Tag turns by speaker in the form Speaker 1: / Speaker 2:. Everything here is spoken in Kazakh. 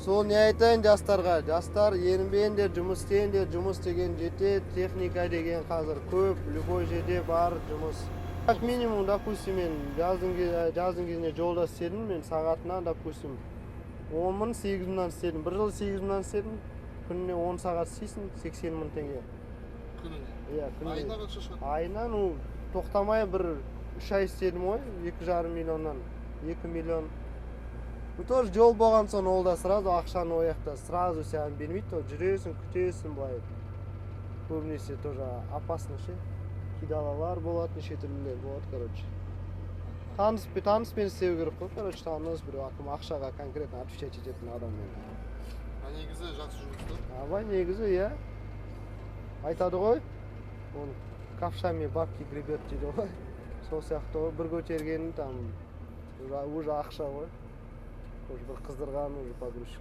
Speaker 1: сол не айтайын жастарға. Жастар ерінбеңдер, жұмыс істеңдер, жұмыс деген жетеді, техника деген қазір көп, любой жерде бар жұмыс. Как минимум, допустим, мен жаздың кезінде жолда істедім, мен сағатына, допустим, 10 мың 8 мыңнан істедім. Бір жыл 8 мыңнан істедім, күніне 10 сағат істейсің, 80 мың теңге.
Speaker 2: Күніне?
Speaker 1: Иә, күніне.
Speaker 2: Айына қанша шығады?
Speaker 1: Айына, тоқтамай бір 3 ай істедім ғой, 2,5 миллионнан 2 миллион. Тоже жол болған соң ол да сразу ақшаны ояқта сразу саған бермейді, жүресің, күтесің былай. Көбінесе тоже опасно ше. Кидалалар болады, неше түрлілер болады, короче. Таныспен істеу керек қой, короче, таныс біреу ақшаға конкретно отвечать ететін адаммен.
Speaker 2: Негізі жақсы жұмыс та?
Speaker 1: Абай негізі, иә. Айтады ғой, ковшами бабки гребет дейді ғой. Сол сияқты ғой, бір көтергені там уже ақша ғой. Уже бір қыздырған, уже погрузчик.